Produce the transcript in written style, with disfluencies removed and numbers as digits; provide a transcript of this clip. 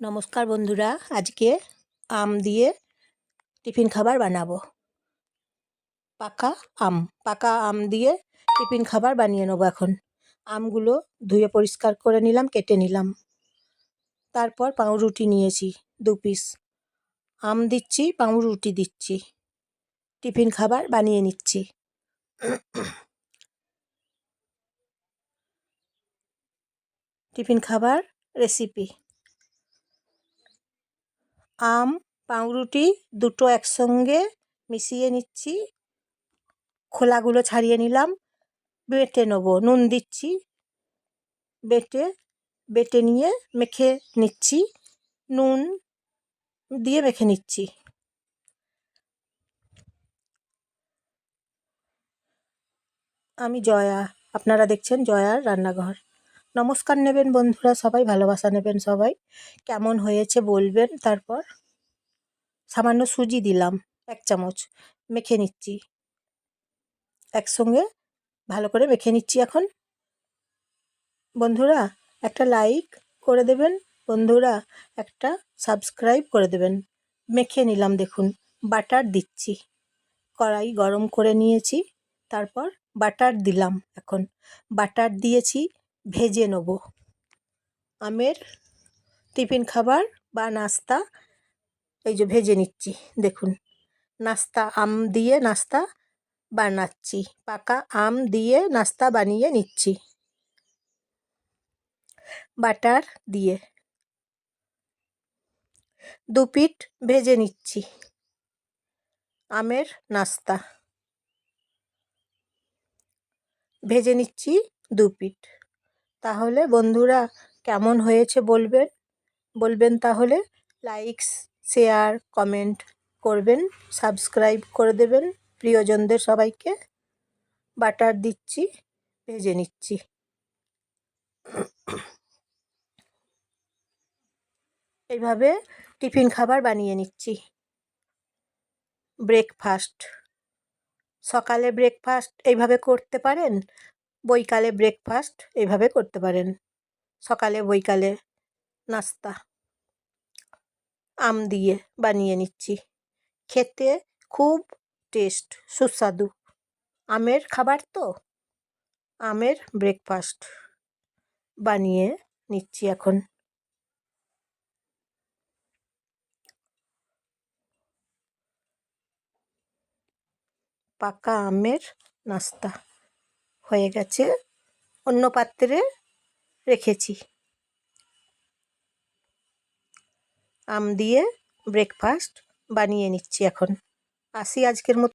নমস্কার বন্ধুরা, আজকে আম দিয়ে টিফিন খাবার বানাবো। পাকা আম দিয়ে টিফিন খাবার বানিয়ে নেবো। এখন আমগুলো ধুয়ে পরিষ্কার করে নিলাম, কেটে নিলাম। তারপর পাউরুটি নিয়েছি 2 পিস। আম দিচ্ছি, পাউরুটি দিচ্ছি, টিফিন খাবার বানিয়ে নিচ্ছি। টিফিন খাবার রেসিপি: আম পাউরুটি দুটো একসঙ্গে মিশিয়ে নিচ্ছি, খোলাগুলো ছাড়িয়ে নিলাম, বেটে নেবো। নুন দিচ্ছি, বেটে নিয়ে মেখে নিচ্ছি, নুন দিয়ে মেখে নিচ্ছি। আমি জয়া, আপনারা দেখছেন জয়ার রান্নাঘর। নমস্কার নেবেন বন্ধুরা, সবাই ভালোবাসা নেবেন। সবাই কেমন হয়েছে বলবেন। তারপর সামান্য সুজি দিলাম 1 চামচ, মেখে নিচ্ছি একসঙ্গে, ভালো করে মেখে নিচ্ছি। এখন বন্ধুরা একটা লাইক করে দেবেন, বন্ধুরা একটা সাবস্ক্রাইব করে দেবেন। মেখে নিলাম, দেখুন বাটার দিচ্ছি, কড়াই গরম করে নিয়েছি, তারপর বাটার দিলাম। এখন বাটার দিয়েছি, ভেজে নেব। আমের টিফিন খাবার বা নাস্তা এই যে ভেজে নিচ্ছি, দেখুন নাস্তা আম দিয়ে নাস্তা বানাচ্ছি, পাকা আম দিয়ে নাস্তা বানিয়ে নিচ্ছি বাটার দিয়ে। 2 পিঠ ভেজে নিচ্ছি আমের নাস্তা, ভেজে নিচ্ছি 2 পিঠ। তাহলে বন্ধুরা কেমন হয়েছে বলবেন। তাহলে লাইক, শেয়ার, কমেন্ট করবেন, সাবস্ক্রাইব করে দেবেন প্রিয়জনদের সবাইকে। বাটার দিচ্ছি, ভেজে নিচ্ছি। এইভাবে টিফিন খাবার বানিয়ে নিচ্ছি। ব্রেকফাস্ট, সকালে ব্রেকফাস্ট এইভাবে করতে পারেন, বৈকালে ব্রেকফাস্ট এইভাবে করতে পারেন। সকালে বৈকালে নাস্তা আম দিয়ে বানিয়ে নিচ্ছি, খেতে খুব টেস্ট, সুস্বাদু। আমের খাবার তো, আমের ব্রেকফাস্ট বানিয়ে নিচ্ছি এখন। পাকা আমের নাস্তা হয়ে গেছে, অন্য পাত্রে রেখেছি। আম দিয়ে ব্রেকফাস্ট বানিয়ে নিচ্ছি এখন। আসি আজকের মতো।